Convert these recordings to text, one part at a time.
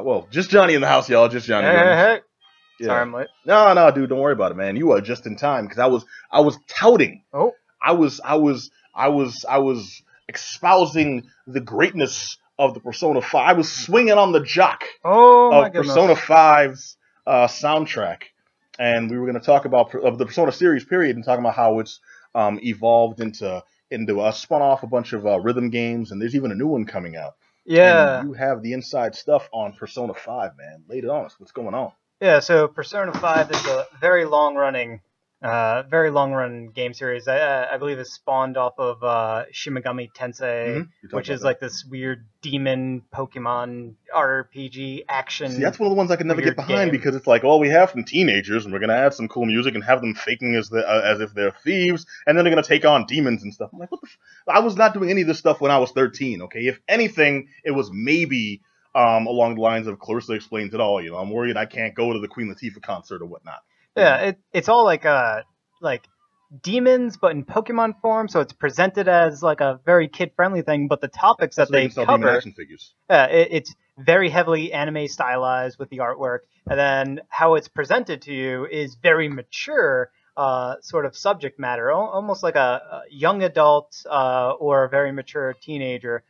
Well, just Johnny in the house, y'all. Just Johnny. Hey. Yeah. Sorry, I'm late. No, dude, don't worry about it, man. You are just in time because I was touting. Oh. I was espousing the greatness of the Persona 5. I was swinging on the jock Oh my of goodness. Persona 5's soundtrack, and we were going to talk about of the Persona series period and talking about how it's evolved into spun off a bunch of rhythm games, and there's even a new one coming out. Yeah. And you have the inside stuff on Persona 5, man. Lay it on us. What's going on? Yeah, so Persona 5 is a very long-running game series. I believe it's spawned off of Shimigami Tensei, which is like this weird demon Pokemon RPG action. See, that's one of the ones I could never get behind because it's like, we have some teenagers and we're gonna add some cool music and have them faking as if they're thieves, and then they're gonna take on demons and stuff. I'm like, what the? I was not doing any of this stuff when I was 13. Okay, if anything, it was maybe along the lines of Clarissa Explains It All. I'm worried I can't go to the Queen Latifah concert or whatnot. Yeah, it's all like demons, but in Pokemon form. So it's presented as like a very kid-friendly thing. But the topics that they cover, action figures. It's very heavily anime stylized with the artwork, and then how it's presented to you is very mature, sort of subject matter, almost like a young adult or a very mature teenager.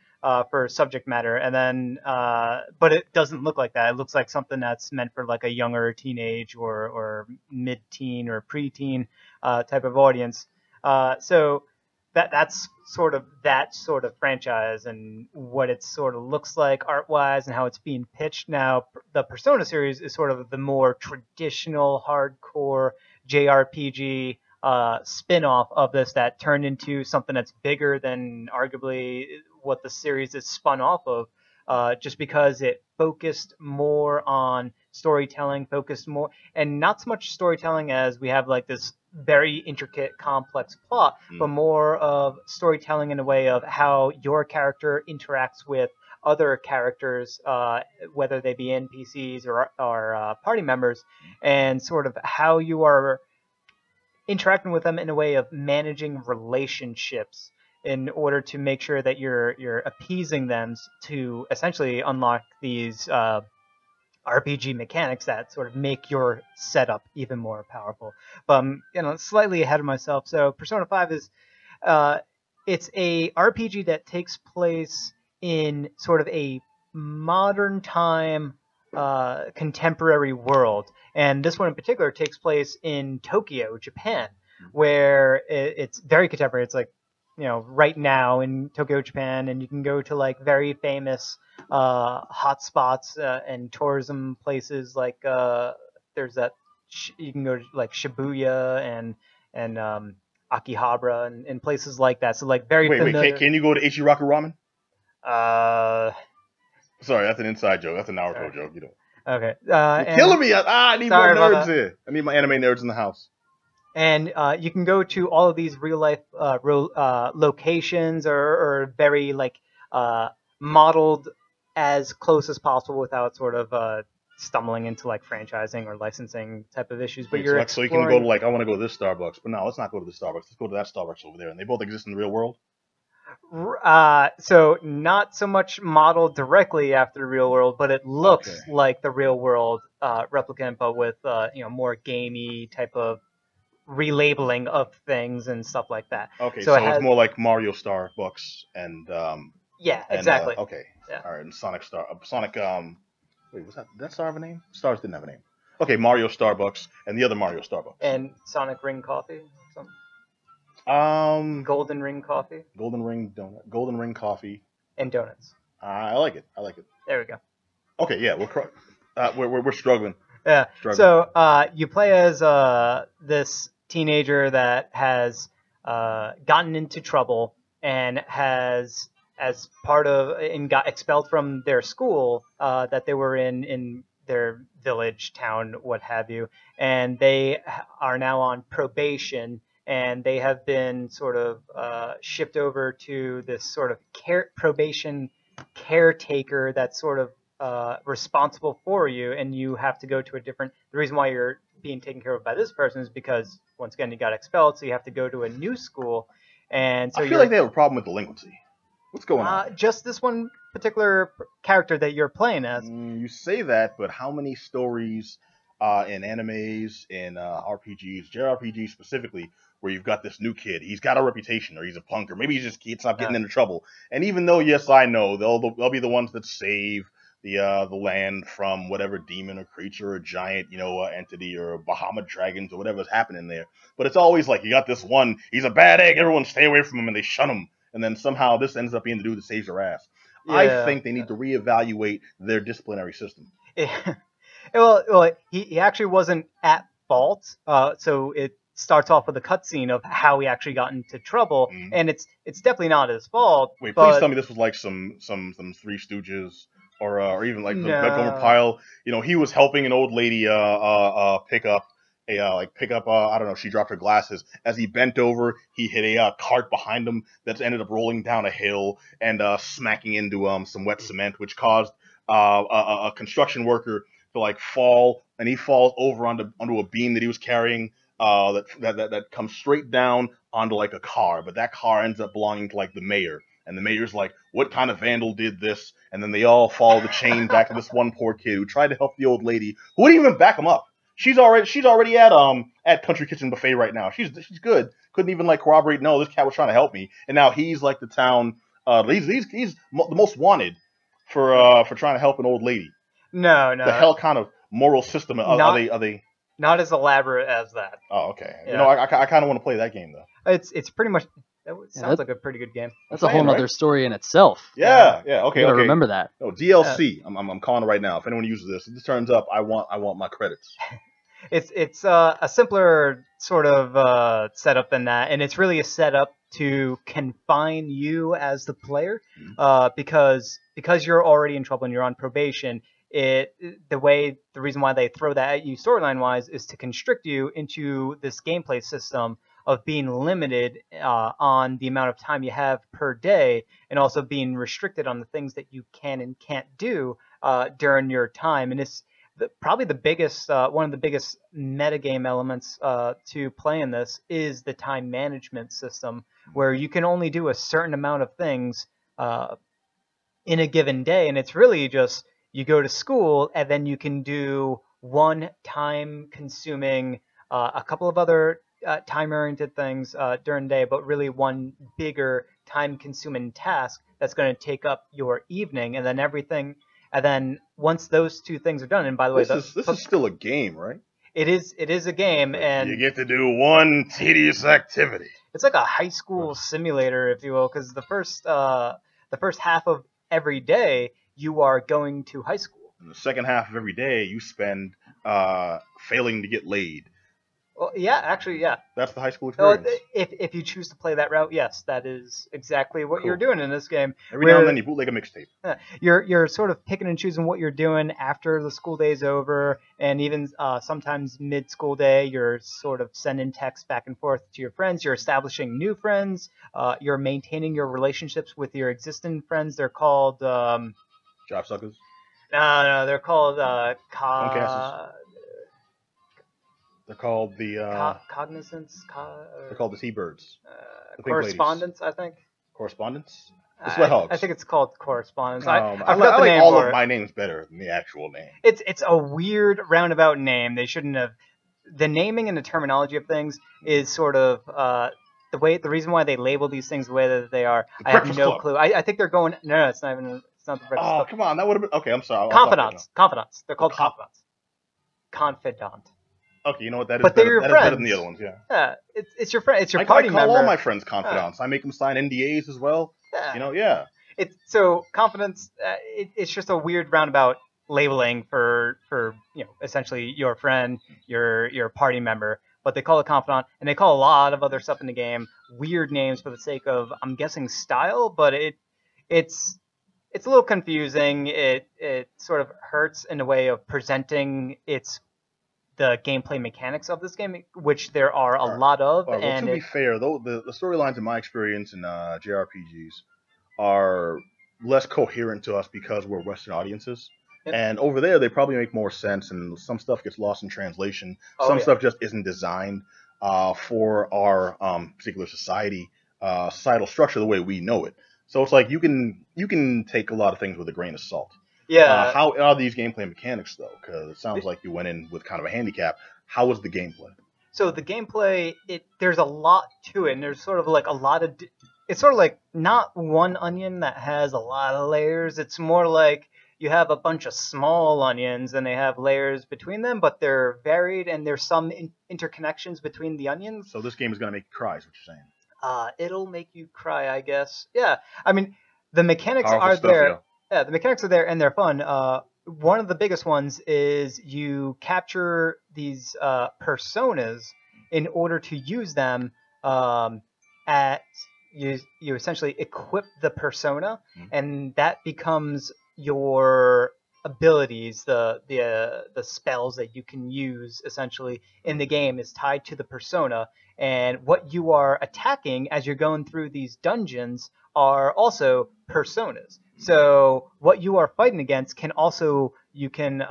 For subject matter, and then but it doesn't look like that. It looks like something that's meant for like a younger teenage or mid-teen or preteen type of audience. So that's sort of that sort of franchise and what it sort of looks like art-wise and how it's being pitched. Now, the Persona series is sort of the more traditional, hardcore JRPG spin-off of this that turned into something that's bigger than arguably what the series is spun off of, just because it focused more on storytelling, and not so much storytelling as we have like this very intricate, complex plot, but more of storytelling in a way of how your character interacts with other characters, whether they be NPCs or party members, and sort of how you are interacting with them in a way of managing relationships in order to make sure that you're appeasing them to essentially unlock these RPG mechanics that sort of make your setup even more powerful. But slightly ahead of myself. So Persona 5 is it's a RPG that takes place in sort of a modern time contemporary world, and this one in particular takes place in Tokyo, Japan, where it's very contemporary. It's like right now in Tokyo, Japan, and you can go to like very famous hotspots and tourism places like there's that you can go to like Shibuya and Akihabara and places like that. So like very familiar. Wait, can you go to Ichiraku Ramen? Sorry, that's an inside joke. That's a Naruto joke. You know. Okay. You're killing me. I need more nerds here. I need my anime nerds in the house. And you can go to all of these real life locations or very like modeled as close as possible without sort of stumbling into like franchising or licensing type of issues. But so you can go to like, I want to go to this Starbucks, but no, let's not go to the Starbucks. Let's go to that Starbucks over there, and they both exist in the real world. So not so much modeled directly after the real world, but it looks like the real world replicant, but with more gamey type of relabeling of things and stuff like that. Okay, so it's more like Mario Starbucks and yeah, exactly. Okay, yeah. All right, and Sonic wait, was that Star have a name? Stars didn't have a name. Okay, Mario Starbucks and the other Mario Starbucks. And Sonic Ring Coffee. Golden Ring Coffee. Golden Ring donut. Golden Ring Coffee. And donuts. I like it. There we go. Okay, yeah, we're struggling. Yeah. So you play as this teenager that has gotten into trouble and has, as part of, and got expelled from their school that they were in their village, town, what have you, and they are now on probation. And they have been sort of shipped over to this sort of probation caretaker that's sort of responsible for you, and you have to go to a different. The reason why you're being taken care of by this person is because once again you got expelled, so you have to go to a new school. And so I feel like they have a problem with delinquency. What's going on? Just this one particular character that you're playing as. You say that, but how many stories in animes, in RPGs, JRPGs specifically, where you've got this new kid, he's got a reputation, or he's a punk, or maybe he's just can't stop getting into trouble. And even though, yes, I know they'll be the ones that save the land from whatever demon or creature or giant entity or Bahamut dragons or whatever's happening there. But it's always like you got this one, he's a bad egg, everyone stay away from him, and they shun him. And then somehow this ends up being the dude that saves your ass. Yeah. I think they need to reevaluate their disciplinary system. Well, he actually wasn't at fault. So it starts off with a cutscene of how he actually got into trouble, and it's definitely not his fault. Wait, please tell me this was like some Three Stooges or even like the Gomer Pyle. He was helping an old lady pick up I don't know, she dropped her glasses. As he bent over, he hit a cart behind him that's ended up rolling down a hill and smacking into some wet cement, which caused a construction worker to fall, and he falls over onto a beam that he was carrying that comes straight down onto a car, but that car ends up belonging to the mayor. And the mayor's like, what kind of vandal did this? And then they all follow the chain back to this one poor kid who tried to help the old lady, who wouldn't even back him up. She's already at Country Kitchen Buffet right now. She's good. Couldn't even corroborate. No, this cat was trying to help me, and now he's the town. He's the most wanted for trying to help an old lady. No. The hell kind of moral system are they? Not as elaborate as that. Oh, okay. Yeah. I kind of want to play that game though. It's pretty much. That sounds like a pretty good game. That's a whole other story in itself. Yeah. Okay. You gotta remember that. No, DLC. I'm calling it right now. If anyone uses this, if this turns up, I want my credits. It's a simpler sort of setup than that, and it's really a setup to confine you as the player, because you're already in trouble and you're on probation. The reason why they throw that at you storyline wise is to constrict you into this gameplay system of being limited on the amount of time you have per day, and also being restricted on the things that you can and can't do during your time. And it's probably the biggest, one of the biggest metagame elements to play in this is the time management system, where you can only do a certain amount of things in a given day, and it's really just you go to school and then you can do one time-consuming, a couple of other time-oriented things during the day, but really one bigger time-consuming task that's going to take up your evening, and then everything. And then once those two things are done, and by the way, this is still a game, right? It is a game, and you get to do one tedious activity. It's like a high school simulator, if you will, because the first half of every day you are going to high school. And the second half of every day you spend failing to get laid. Well, yeah, actually, yeah. That's the high school experience. If you choose to play that route, yes, that is exactly what you're doing in this game. Every now and then you bootleg a mixtape. You're sort of picking and choosing what you're doing after the school day's over, and even sometimes mid-school day, you're sort of sending texts back and forth to your friends. You're establishing new friends. You're maintaining your relationships with your existing friends. They're called... job suckers? No, they're called... They're called the... cognizance? They're called the T-Birds. Correspondence, I think. Correspondence? The Sweat Hogs. I think it's called correspondence. I like all of my names better than the actual name. It's a weird roundabout name. They shouldn't have... The naming and the terminology of things is sort of... the reason why they label these things the way that they are, I have no clue. I think they're going... No, it's not even... It's not the Breakfast Club. Come on. That would have been... Okay, I'm sorry. Confidants. They're called confidants. Confidant. Okay, you know what? That is but better. Your that friends. Is better than the other ones, yeah. Yeah, it's your friend. It's your party member. I call all my friends confidants. I make them sign NDAs as well. Yeah. Yeah. So confidence. It's just a weird roundabout labeling for essentially your friend, your party member. But they call it confidant, and they call a lot of other stuff in the game weird names for the sake of, I'm guessing, style. But it's a little confusing. It sort of hurts in a way of presenting the gameplay mechanics of this game, which there are a lot of. Well, and to be fair, though, the storylines in my experience in JRPGs are less coherent to us because we're Western audiences. Yep. And over there, they probably make more sense, and some stuff gets lost in translation. Stuff just isn't designed for our particular societal structure the way we know it. So it's like you can take a lot of things with a grain of salt. Yeah. How are these gameplay mechanics though? Because it sounds like you went in with kind of a handicap. How was the gameplay? So the gameplay, there's a lot to it, and there's sort of like a lot of. It's sort of like not one onion that has a lot of layers. It's more like you have a bunch of small onions, and they have layers between them, but they're varied, and there's some interconnections between the onions. So this game is gonna make you cry, is what you're saying. It'll make you cry, I guess. Yeah, I mean, the mechanics Powerful are stuff, there. yo. Yeah, the mechanics are there and they're fun. One of the biggest ones is you capture these personas in order to use them at you essentially equip the persona, and that becomes your abilities, the spells that you can use essentially in the game is tied to the persona, and what you are attacking as you're going through these dungeons are also personas. So what you are fighting against can also, you can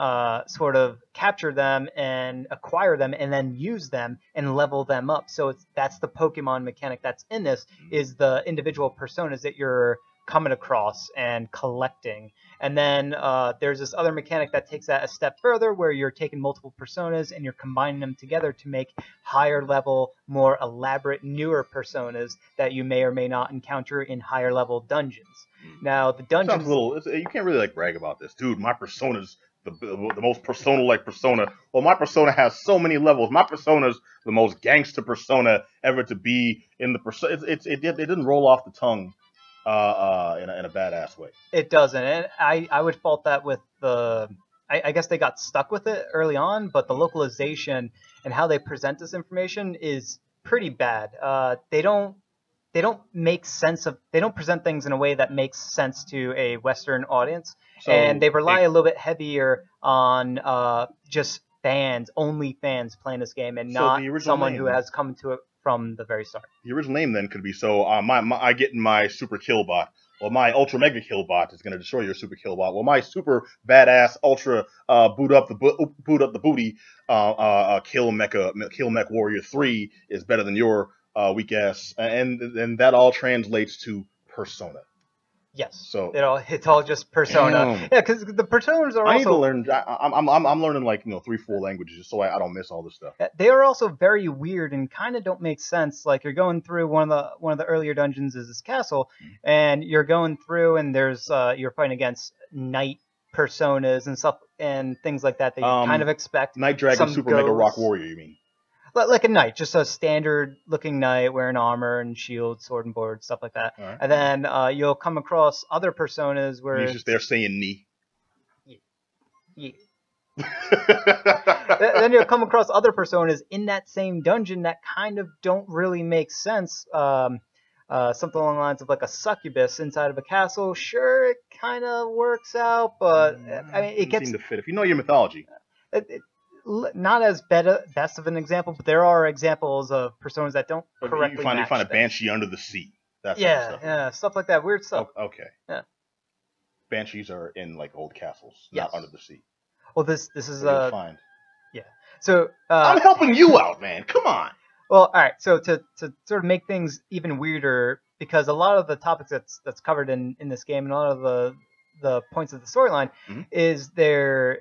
sort of capture them and acquire them and then use them and level them up. So that's the Pokemon mechanic that's in this, is the individual personas that you're coming across and collecting. And then there's this other mechanic that takes that a step further, where you're taking multiple personas and you're combining them together to make higher level, more elaborate, newer personas that you may or may not encounter in higher level dungeons. Now the dungeons. Sounds a little. You can't really like brag about this, dude. My persona's the most persona-like persona. Well, my persona has so many levels. My persona's the most gangster persona ever to be in the persona. It didn't roll off the tongue in a badass way. It doesn't, and I would fault that with the. I guess they got stuck with it early on, but the localization and how they present this information is pretty bad. They don't make sense of. They don't present things in a way that makes sense to a Western audience, and they rely a little bit heavier on just fans, only fans playing this game, and not someone who has come to it from the very start. The original name then could be I get in my super killbot. Well, my ultra mega killbot is going to destroy your super killbot. Well, my super badass ultra boot up the booty kill mech warrior 3 is better than your weak ass, and that all translates to persona. Yes. So it's all just persona. Yeah, because the personas are also. I need to learn. I'm learning 3-4 languages just so I don't miss all this stuff. They are also very weird and kind of don't make sense. Like you're going through one of the earlier dungeons is this castle, and you're going through and there's you're fighting against knight personas and stuff and things like that you kind of expect. Knight Dragon Super Mega Rock Warrior, you mean? Like a knight, just a standard looking knight wearing armor and shield, sword and board, stuff like that. Right. And then you'll come across other personas where he's just there saying knee. Yeah. Then you'll come across other personas in that same dungeon that kind of don't really make sense. Something along the lines of like a succubus inside of a castle. Sure, it kind of works out, but I mean, it gets seem to fit if you know your mythology. Not as best of an example, but there are examples of personas that don't correctly match. You find a banshee under the sea. That stuff like that. Weird stuff. Okay. Yeah. Banshees are in old castles, yes. not under the sea. Well, this is fine. Yeah. So I'm helping you out, man. Come on. Well, all right. So to sort of make things even weirder, because a lot of the topics that's covered in this game and a lot of the points of the storyline is there,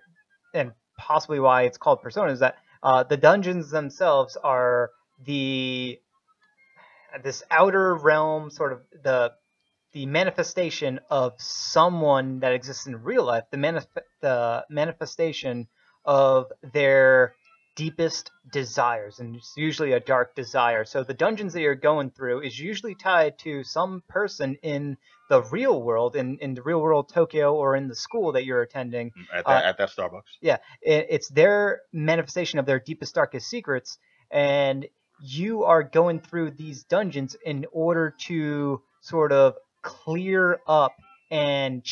and possibly why it's called Persona, is that the dungeons themselves are this outer realm, sort of the manifestation of someone that exists in real life, the manifestation of their deepest desires, and it's usually a dark desire. So the dungeons that you're going through is usually tied to some person in the real world, in the real world Tokyo, or in the school that you're attending. At that Starbucks. Yeah, it's their manifestation of their deepest, darkest secrets, and you are going through these dungeons in order to sort of clear up and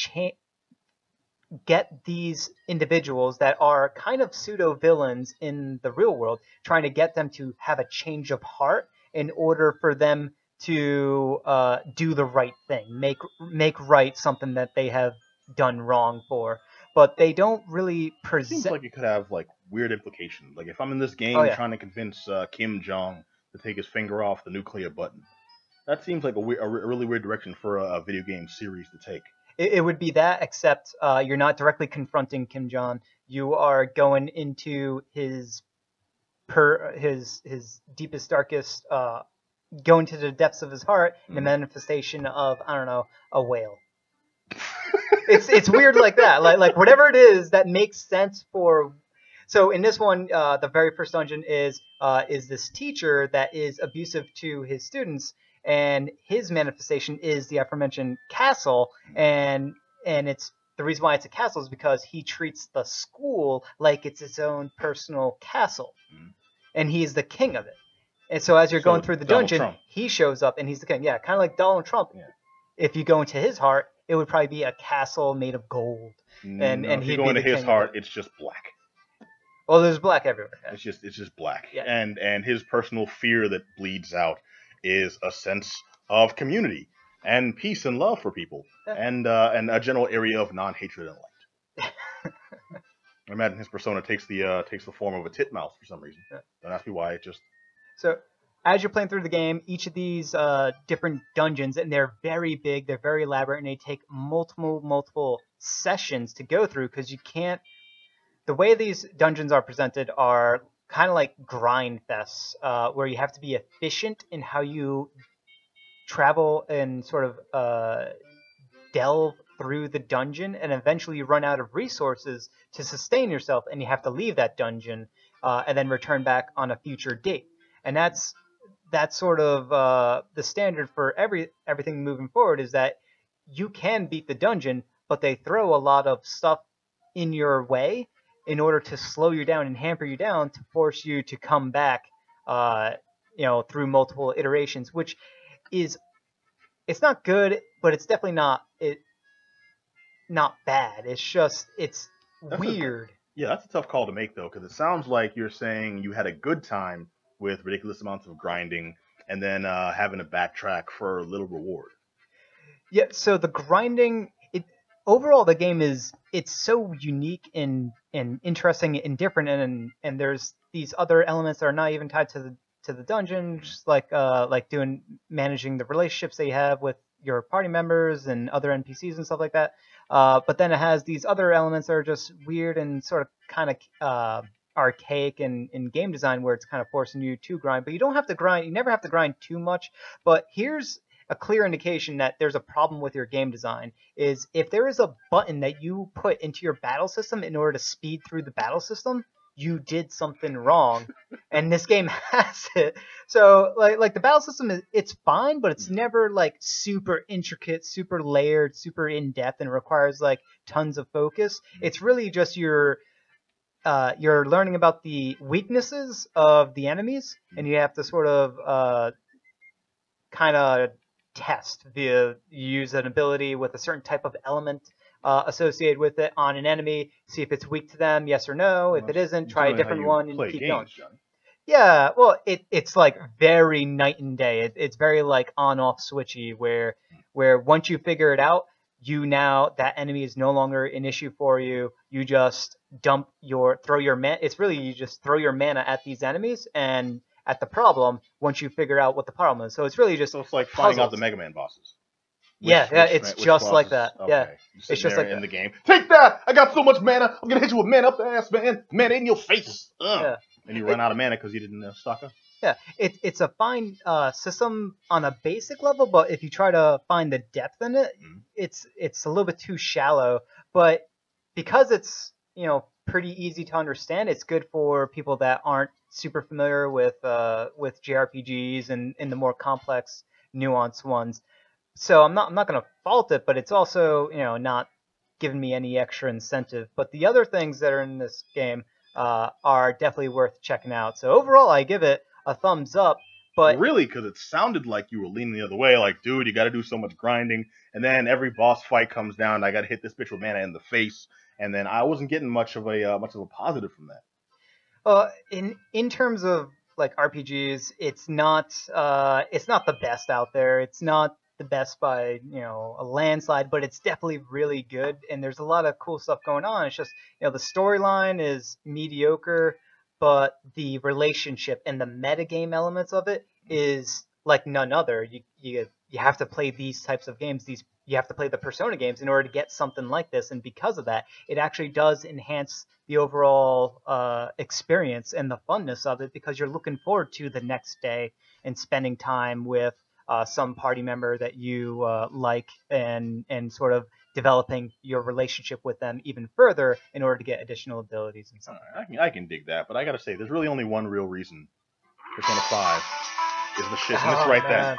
get these individuals that are kind of pseudo villains in the real world, trying to get them to have a change of heart in order for them to do the right thing, make right something that they have done wrong for. But they don't really present. Seems like it could have weird implications. Like if I'm in this game trying to convince Kim Jong to take his finger off the nuclear button, That seems like a really weird direction for a video game series to take. It would be that, except you're not directly confronting Kim Jong. You are going into his deepest, darkest, going to the depths of his heart, the manifestation of, I don't know, a whale. It's weird like that. Like whatever it is that makes sense for. So in this one, the very first dungeon is this teacher that is abusive to his students, and his manifestation is the aforementioned castle, and it's the reason why it's a castle is because he treats the school like it's its own personal castle, and he's the king of it. And so as you're going through the dungeon, Trump. he shows up and he's the king. Yeah, kind of like Donald Trump. Yeah. If you go into his heart, it would probably be a castle made of gold. And if you go into his heart, it's just black. Well, there's black everywhere. It's just black. Yeah. And his personal fear that bleeds out is a sense of community and peace and love for people, and a general area of non-hatred and light. I imagine his persona takes the form of a titmouse for some reason. Yeah. Don't ask me why. It just. So as you're playing through the game, each of these different dungeons, and they're very big, they're very elaborate, and they take multiple sessions to go through because you can't. The way these dungeons are presented are kind of like grind fests, where you have to be efficient in how you travel and sort of delve through the dungeon, and eventually you run out of resources to sustain yourself, and you have to leave that dungeon and then return back on a future date. And that's sort of the standard for everything moving forward, is that you can beat the dungeon, but they throw a lot of stuff in your way in order to slow you down and hamper you down to force you to come back, through multiple iterations, which is, it's not good, but it's definitely not bad. It's just, it's weird. That's a tough call to make, though, because it sounds like you're saying you had a good time with ridiculous amounts of grinding and then having to backtrack for a little reward. Yeah, so the grinding, overall the game it's so unique and interesting and different, and there's these other elements that are not even tied to the dungeon, just like managing the relationships that you have with your party members and other NPCs and stuff like that. But then it has these other elements that are just weird and sort of kind of archaic in game design, where it's kind of forcing you to grind. But you don't have to grind. You never have to grind too much. But here's a clear indication that there's a problem with your game design, is if there is a button that you put into your battle system in order to speed through the battle system, you did something wrong. And this game has it. So like the battle system it's fine, but it's never like super intricate, super layered, super in-depth, and requires like tons of focus. It's really just you're learning about the weaknesses of the enemies, and you have to sort of kind of test via use an ability with a certain type of element associated with it on an enemy, see if it's weak to them, yes or no. If it isn't, try a different one and keep going. Johnny. Yeah, well, it's like very night and day. It's very like on-off switchy, where once you figure it out, that enemy is no longer an issue for you. You just throw your mana. It's really, you just throw your mana at these enemies and at the problem once you figure out what the problem is. So it's really just, so it's like finding out the Mega Man bosses. It's just like that. Okay. Yeah, it's just like in the game. Take that! I got so much mana. I'm gonna hit you with mana up the ass, man. Mana in your face. Yeah. And you run out of mana because you didn't stock up. Yeah, it's a fine system on a basic level, but if you try to find the depth in it, it's a little bit too shallow. But because it's pretty easy to understand, it's good for people that aren't super familiar with JRPGs and the more complex, nuanced ones. So I'm not going to fault it, but it's also not giving me any extra incentive. But the other things that are in this game are definitely worth checking out. So overall, I give it a thumbs up. But really, because it sounded like you were leaning the other way, like, dude, you got to do so much grinding, and then every boss fight comes down, and I got to hit this bitch with mana in the face, and then I wasn't getting much of a positive from that. In terms of like RPGs, it's not the best out there. It's not the best by a landslide, but it's definitely really good, and there's a lot of cool stuff going on. It's just the storyline is mediocre, but the relationship and the metagame elements of it is like none other. You have to play these types of games. You have to play the Persona games in order to get something like this, and because of that, it actually does enhance the overall experience and the funness of it, because you're looking forward to the next day and spending time with some party member that you like, and sort of developing your relationship with them even further in order to get additional abilities and stuff. I can dig that, but I gotta say, there's really only one real reason Persona 5 is the shit, and it's right there.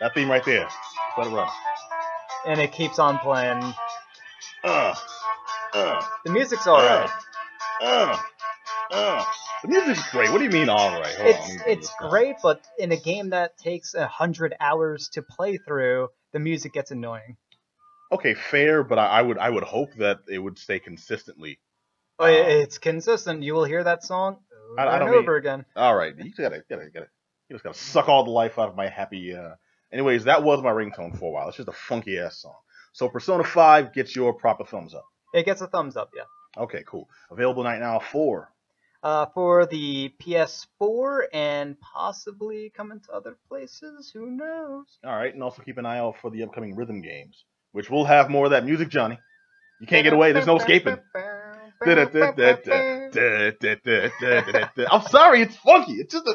That theme right there. Let it run. And it keeps on playing. The music's alright. The music's great. What do you mean alright? It's great, but in a game that takes 100 hours to play through, the music gets annoying. Okay, fair, but I would hope that it would stay consistently. It's consistent. You will hear that song over again. All right, you just gotta suck all the life out of my happy. Anyways, that was my ringtone for a while. It's just a funky ass song. So Persona 5 gets your proper thumbs up. It gets a thumbs up, yeah. Okay, cool. Available right now for the PS4 and possibly coming to other places. Who knows? All right, and also keep an eye out for the upcoming rhythm games, which will have more of that music, Johnny. You can't get away. There's no escaping. I'm sorry, it's funky. It's just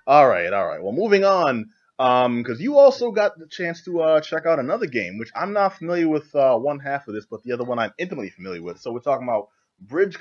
All right. Well, moving on, because you also got the chance to check out another game, which I'm not familiar with one half of this, but the other one I'm intimately familiar with. So we're talking about Bridge